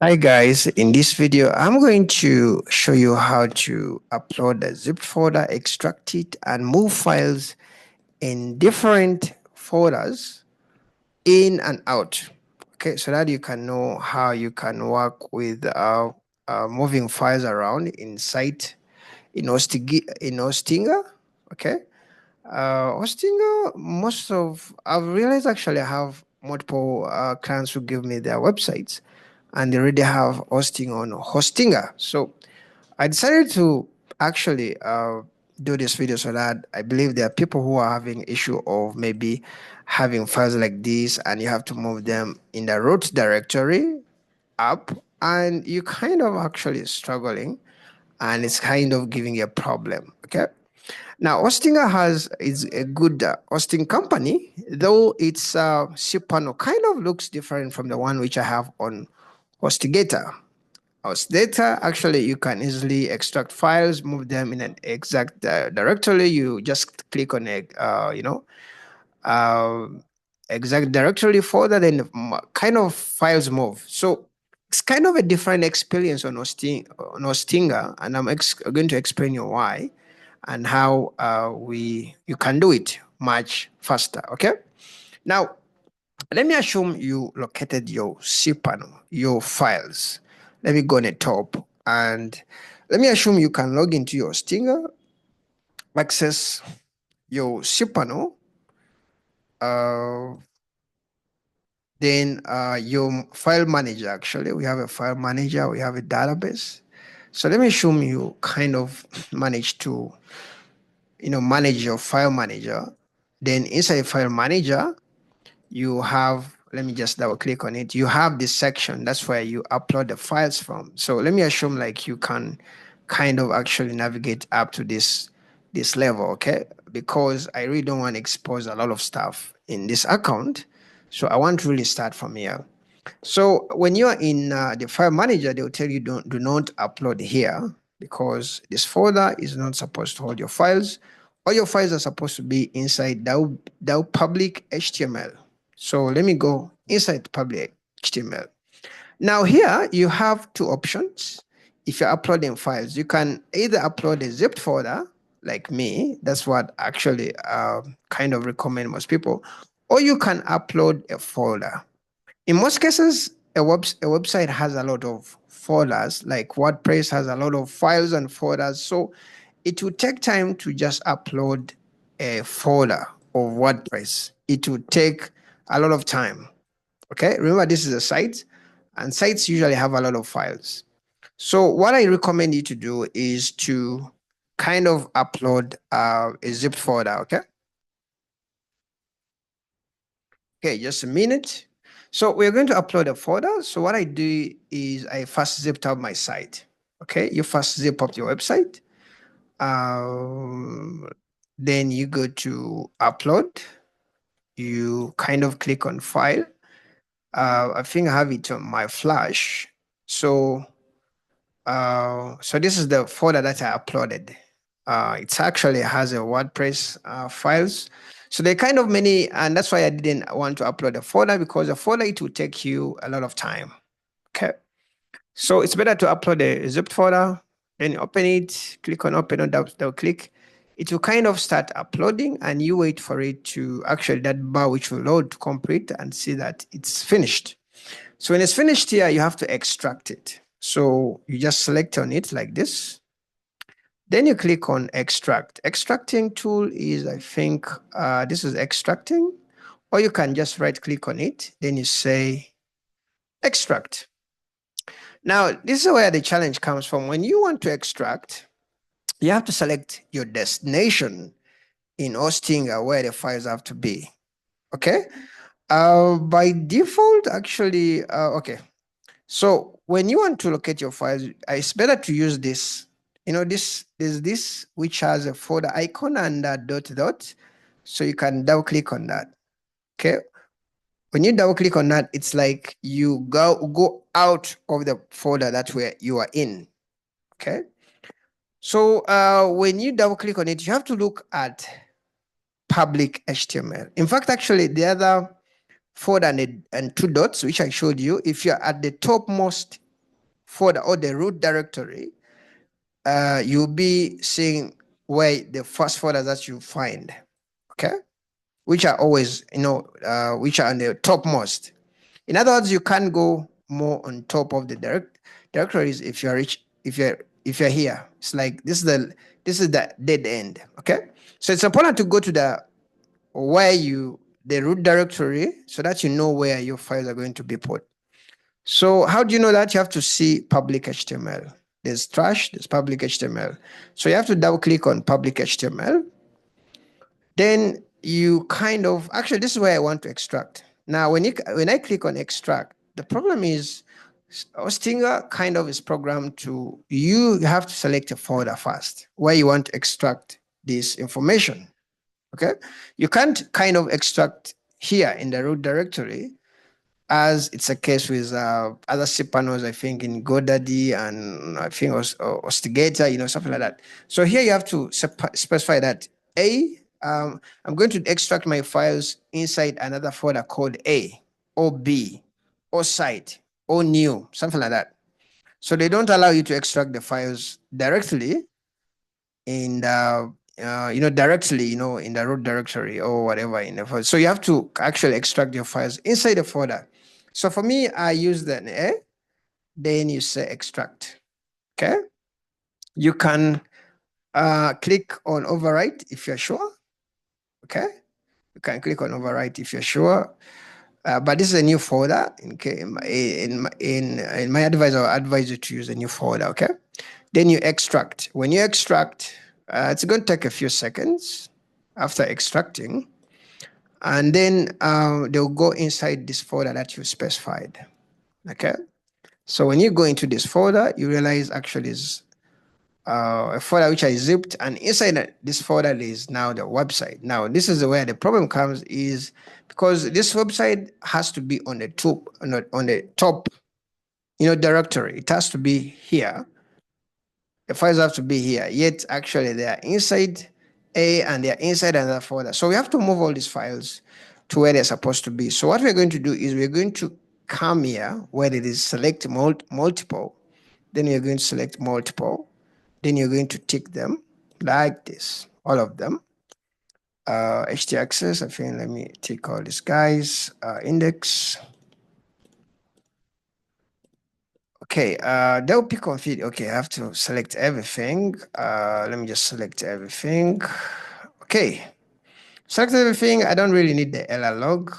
Hi guys, in this video, I'm going to show you how to upload a zip folder, extract it, and move files in different folders in and out. Okay, so that you can know how you can work with moving files around inside in Hostinger. Okay, Hostinger, I've realized actually I have multiple clients who give me their websites and they already have hosting on Hostinger. So I decided to actually do this video so that I believe there are people who are having issue of maybe having files like this and you have to move them in the root directory up and you kind of actually struggling and it's kind of giving you a problem. Okay. Now, Hostinger is a good hosting company, though its cPanel kind of looks different from the one which I have on HostGator. HostGator, actually, you can easily extract files, move them in an exact directory. You just click on a, uh, exact directory folder, then kind of files move. So it's kind of a different experience on Hostinger, and I'm going to explain you why and how you can do it much faster. Okay. Now, let me assume you located your cPanel, your files. Let me go on the top and let me assume you can log into your Stinger, access your cPanel, uh, then your file manager. Actually, we have a file manager, we have a database. So let me assume you kind of manage to manage your file manager. Then inside file manager, you have, let me just double click on it. You have this section. That's where you upload the files from. So let me assume like you can kind of actually navigate up to this level, okay? Because I really don't want to expose a lot of stuff in this account. So I want to really start from here. So when you are in the file manager, they will tell you do not upload here because this folder is not supposed to hold your files. All your files are supposed to be inside the public HTML. So let me go inside public HTML. Now here you have two options. If you're uploading files, you can either upload a zipped folder like me. That's what actually kind of recommend most people. Or you can upload a folder. In most cases, a website has a lot of folders, like WordPress has a lot of files and folders. So it will take time to just upload a folder of WordPress. It will take a lot of time. Okay, remember this is a site, and sites usually have a lot of files. So what I recommend you to do is to kind of upload a zipped folder. Okay. Okay, just a minute. So we're going to upload a folder. So what I do is I first zipped up my site. Okay, you first zip up your website. Um, then you go to upload. You kind of click on file. I think I have it on my flash. So so this is the folder that I uploaded. It actually has a WordPress files. So they're kind of many, and that's why I didn't want to upload a folder because a folder, it will take you a lot of time. Okay. So it's better to upload a zipped folder, then open it, click on open, or double click. It will kind of start uploading and you wait for it to actually that bar which will load to complete and see that it's finished. So when it's finished here, you have to extract it. So you just select on it like this. Then you click on extract. Extracting tool is, I think, this is extracting, or you can just right click on it. Then you say extract. Now, this is where the challenge comes from. When you want to extract, you have to select your destination in Hostinger where the files have to be. Okay. By default, actually, okay. So when you want to locate your files, it's better to use this. There's this which has a folder icon and a dot. So you can double click on that. Okay. When you double click on that, it's like you go out of the folder that where you are in. Okay. So when you double click on it, you have to look at public HTML. In fact, actually, the other folder and two dots, which I showed you, if you're at the topmost folder or the root directory, you'll be seeing where the first folder that you find, okay, which are always, which are on the topmost. In other words, you can't go more on top of the directories if you're rich, if you're here. It's like this is the dead end. Okay. So it's important to go to the root directory so that you know where your files are going to be put. So how do you know that? You have to see public HTML. There's trash, there's public HTML. So you have to double click on public HTML. Then you actually, this is where I want to extract. Now, when I click on extract, the problem is Stinger kind of is programmed to, you have to select a folder first where you want to extract this information. Okay. You can't kind of extract here in the root directory, as it's a case with other cPanels, I think in GoDaddy and I think Hostigator, something like that. So here you have to specify that I'm going to extract my files inside another folder called A or B or site or new, something like that. So they don't allow you to extract the files directly in the directly, in the root directory or whatever in the folder. So you have to actually extract your files inside the folder. So for me, I use the A, then you say extract. Okay. You can click on overwrite if you're sure. Okay. You can click on overwrite if you're sure. But this is a new folder. In my advice, I'll advise you to use a new folder. Okay. Then you extract. When you extract, it's going to take a few seconds after extracting. And then they'll go inside this folder that you specified. Okay. So when you go into this folder, you realize actually is a folder which I zipped, and inside this folder is now the website. Now this is where the problem comes, is because this website has to be on the top, directory. It has to be here. The files have to be here. Yet actually they are inside A and they are inside another folder. So we have to move all these files to where they're supposed to be. So what we're going to do is we're going to come here where it is select multiple. Then you're going to select multiple. Then you're going to tick them like this, all of them. htaccess, I think, let me tick all these guys. Index. Okay, they'll be confused. Okay, I have to select everything. Let me just select everything. Okay, select everything. I don't really need the LR log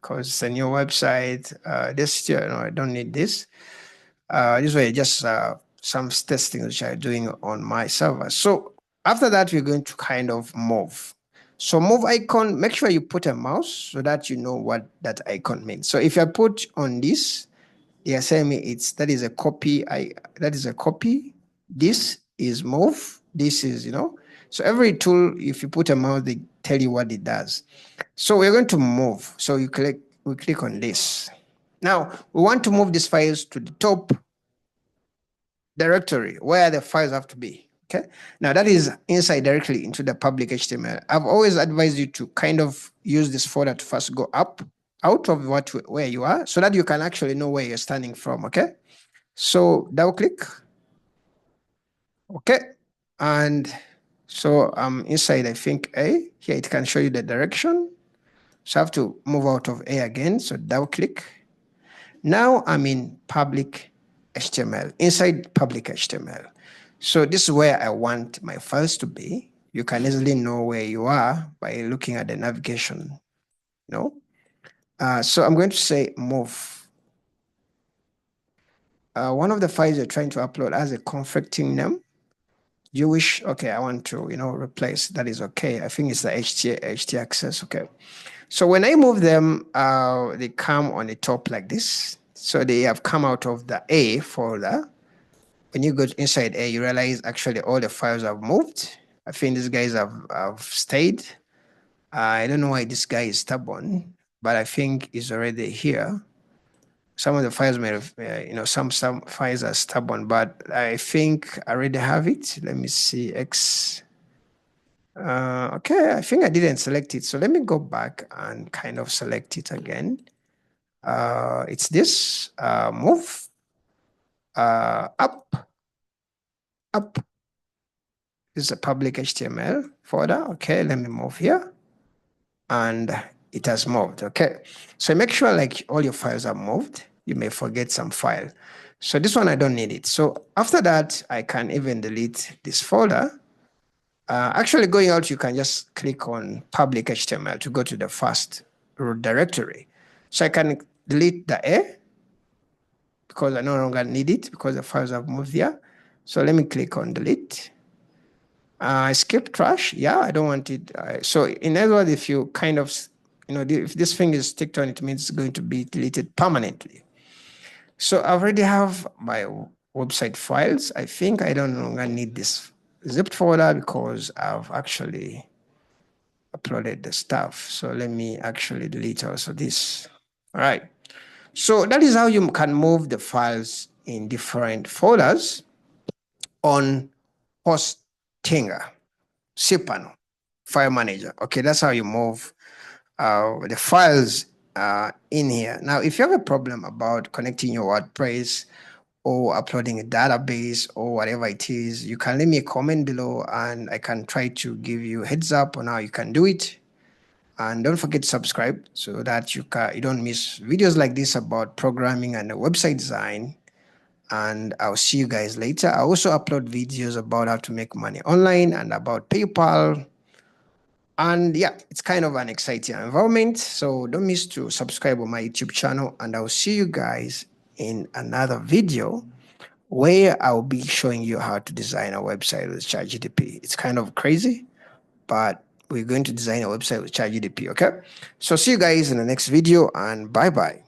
because it's a new website. I don't need this. This way, just some testing which I'm doing on my server. So after that, we're going to kind of move. So move icon, make sure you put a mouse so that you know what that icon means. So if I put on this, they are saying me that is a copy. That is a copy. This is move. This is, so every tool, if you put a mouse, they tell you what it does. So we're going to move. So we click on this. Now we want to move these files to the top directory where the files have to be. Okay. Now that is inside directly into the public HTML. I've always advised you to kind of use this folder to first go up out of where you are so that you can actually know where you're standing from. Okay. So double click. Okay. And so I'm inside, I think, A. Here it can show you the direction. So I have to move out of A again. So double click. Now I'm in public HTML, inside public HTML. So this is where I want my files to be. You can easily know where you are by looking at the navigation, so I'm going to say move. One of the files you're trying to upload has a conflicting name. Jewish, okay, I want to, replace, that is okay. I think it's the htaccess, okay. So when I move them, they come on the top like this. So they have come out of the A folder. When you go inside A, you realize actually all the files have moved. I think these guys have stayed. I don't know why this guy is stubborn, but I think he's already here. Some of the files may have, some files are stubborn, but I think I already have it. Let me see, X. Okay, I think I didn't select it. So let me go back and kind of select it again. It's this, move. up. This is a public HTML folder. Okay, let me move here. And it has moved. Okay, so make sure like all your files are moved. You may forget some file. So this one, I don't need it. So after that, I can even delete this folder. Actually, going out, you can just click on public HTML to go to the first directory. So I can delete the A because I no longer need it because the files have moved here. So let me click on delete. Skip trash. Yeah, I don't want it. So in other words, if you kind of, if this thing is sticked on, it means it's going to be deleted permanently. So I already have my website files. I think I don't longer need this zipped folder because I've actually uploaded the stuff. So let me actually delete also this. All right. So that is how you can move the files in different folders on Hostinger, Cpanel, file manager. Okay, that's how you move the files in here. Now, if you have a problem about connecting your WordPress or uploading a database or whatever it is, you can leave me a comment below and I can try to give you a heads up on how you can do it. And don't forget to subscribe so that you don't miss videos like this about programming and website design. And I'll see you guys later. I also upload videos about how to make money online and about PayPal. And yeah, it's kind of an exciting environment. So don't miss to subscribe on my YouTube channel. And I'll see you guys in another video where I'll be showing you how to design a website with ChatGPT. It's kind of crazy, but we're going to design a website with ChatGPT, okay? So see you guys in the next video and bye-bye.